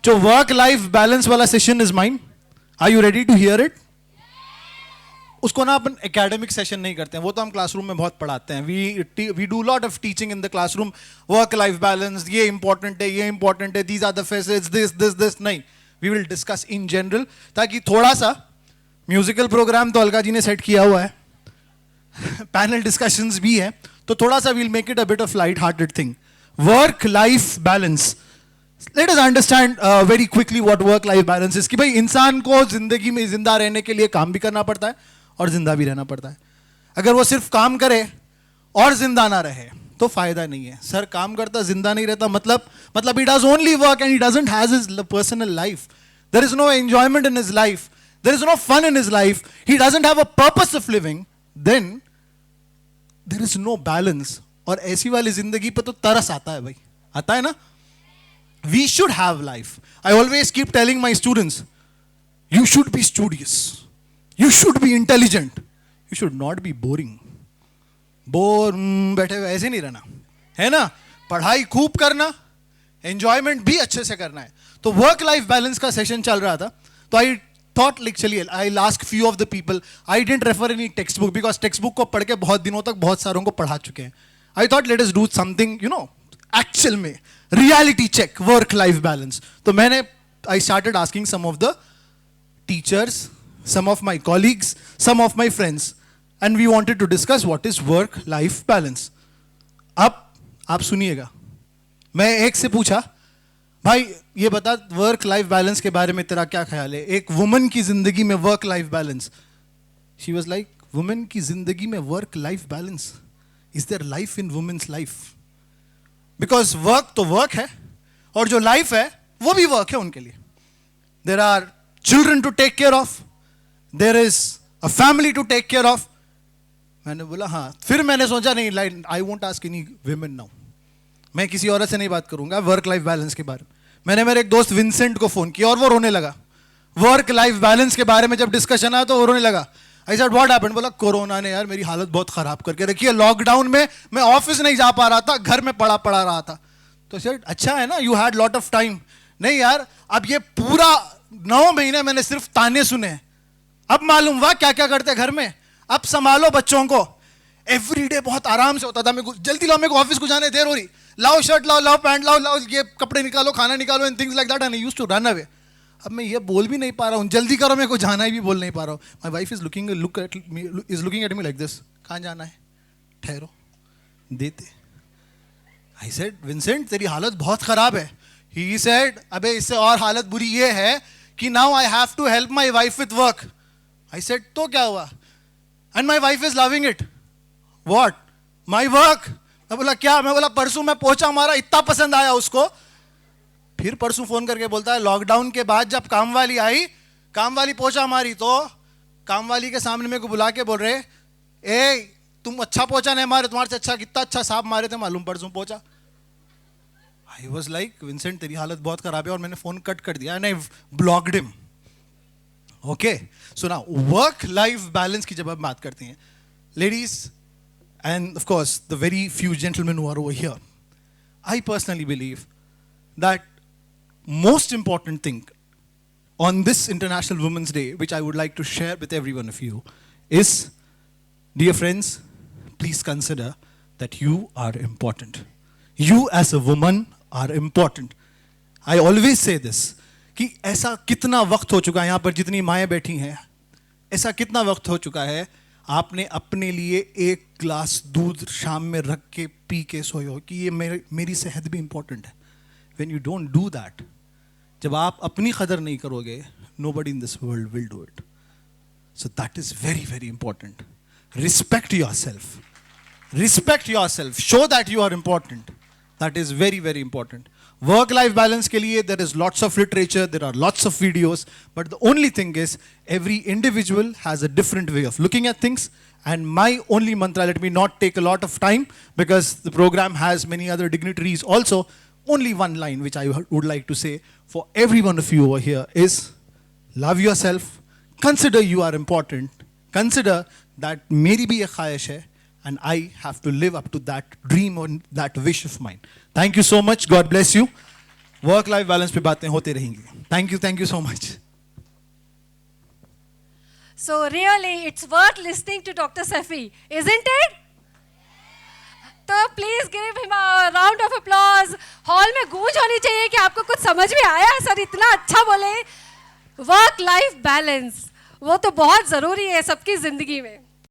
जो work life balance वाला session is mine, are you ready to hear it? उसको ना अपन एकेडमिक सेशन नहीं करते हैं, वो तो हम क्लासरूम में बहुत पढ़ाते हैं. We do lot of teaching in the classroom. Work life balance, ये इंपॉर्टेंट है, ये इंपॉर्टेंट है, these are the facets, this नहीं. We will discuss in general, ताकि थोड़ा सा म्यूजिकल प्रोग्राम तो अलका जी ने सेट किया हुआ है, पैनल डिस्कशंस भी है, तो थोड़ा सा we'll make it a bit of light hearted thing. Work life balance, let us understand very quickly what work life balance is. कि भाई इंसान को जिंदगी में जिंदा रहने के लिए काम भी करना पड़ता है और जिंदा भी रहना पड़ता है. अगर वो सिर्फ काम करे और जिंदा ना रहे तो फायदा नहीं है. सर काम करता जिंदा नहीं रहता, मतलब he does only work and he doesn't has his personal life. There is no enjoyment in his life. There is no fun in his life. He doesn't have a purpose of living. Then there is no balance. और ऐसी वाली जिंदगी पे तो तरस आता है भाई, आता है ना. We should have life. I always keep telling my students, you should be studious. You should be intelligent. You should not be boring. बैठे हुए ऐसे नहीं रहना है ना. पढ़ाई खूब करना, एंजॉयमेंट भी अच्छे से करना है. तो वर्क लाइफ बैलेंस का सेशन चल रहा था, तो आई थॉट लाइक चलिए I ask few of the people. I didn't refer any text book because text book को पढ़ के बहुत दिनों तक बहुत सारों को पढ़ा चुके हैं. I thought let us do something actual में reality check work life balance. तो मैंने I started asking some of the teachers, some of my colleagues, some of my friends, and we wanted to discuss what is work life balance. अब आप सुनिएगा, मैं एक से पूछा, भाई ये बता वर्क लाइफ बैलेंस के बारे में तेरा क्या ख्याल है, एक वुमन की जिंदगी में work life balance. She was like, woman की जिंदगी में work life balance, is there life in women's life? Because work तो वर्क है और जो लाइफ है वो भी वर्क है उनके लिए. There are children to take care of, there is a family to take care of. मैंने बोला हाँ. फिर मैंने सोचा नहीं, I won't ask any women now. मैं किसी औरत से नहीं बात करूंगा वर्क लाइफ बैलेंस के बारे में. मैंने मेरे एक दोस्त विंसेंट को फोन किया और वो रोने लगा. वर्क लाइफ बैलेंस के बारे में जब डिस्कशन आया तो वो रोने लगा. I said what happened? बोला कोरोना ने यार मेरी हालत बहुत खराब करके रखी है. लॉकडाउन में मैं ऑफिस नहीं जा पा रहा था, घर में पड़ा रहा था. तो सर अच्छा है ना, you had lot of time. नहीं यार, अब ये पूरा 9 महीने मैंने सिर्फ ताने सुने. अब मालूम हुआ क्या क्या करते घर में. अब संभालो बच्चों को. एवरीडे बहुत आराम से होता था. मेरे को जल्दी लाओ, मेरे को ऑफिस को जाने देर हो रही, लाओ शर्ट लाओ, लाओ पैंट लाओ, ये कपड़े निकालो, खाना निकालो, and things like that. And I used to run away. अब मैं ये बोल भी नहीं पा रहा हूँ, जल्दी करो, मेरे को जाना ही भी बोल नहीं पा रहा हूँ. My wife is looking at me like this, कहाँ जाना है, ठहरो देते. आई सेड विंसेंट तेरी हालत बहुत खराब है. ही सेड अबे इससे और हालत बुरी ये है कि now I have to help my wife with work. I said, तो क्या हुआ? And my wife is loving it. What? My work. मैं बोला क्या? मैं बोला परसों मैं पोछा मारा, इतना पसंद आया उसको. फिर परसों फोन करके बोलता है लॉकडाउन के बाद जब काम वाली आई, काम वाली पोछा मारी, तो काम वाली के सामने मेरे को बुला के बोल रहे, ए तुम अच्छा पोछा नहीं मारे, तुम्हारे से अच्छा कितना अच्छा साहब मारे थे मालूम परसों पोछा. I was like, विंसेंट तेरी हालत बहुत खराब है, और मैंने फोन कट कर दिया. And I blocked him. Okay, so now work life balance की जब हम बात करते हैं, ladies and of course the very few gentlemen who are over here, I personally believe that most important thing on this International Women's Day which I would like to share with every one of you is, dear friends, please consider that you are important. You as a woman are important. I always say this कि ऐसा कितना वक्त हो चुका है यहाँ पर जितनी माएँ बैठी हैं, ऐसा कितना वक्त हो चुका है आपने अपने लिए एक ग्लास दूध शाम में रख के पी के सोए हो कि ये मेरी सेहत भी इंपॉर्टेंट है. When you don't do that, जब आप अपनी कदर नहीं करोगे, nobody in this world will do it. So that is very very important. Respect yourself, respect yourself, show that you are important. That is very very important. Work life balance के लिए there is lots of literature, there are lots of videos, but the only thing is every individual has a different way of looking at things. And my only mantra, let me not take a lot of time because the program has many other dignitaries also. Only one line which I would like to say for every one of you over here is, love yourself, consider you are important, consider that meri bhi ek khwahish hai and I have to live up to that dream or that wish of mine. Thank you so much. God bless you. Work life balance पे बातें होती रहेंगी. Thank you so much. So really, it's worth listening to Dr. Safi, isn't it? तो please give him a round of applause. Hall में गूंज होनी चाहिए कि आपको कुछ समझ में आया. सर इतना अच्छा बोले. वर्क लाइफ बैलेंस वो तो बहुत जरूरी है सबकी जिंदगी में.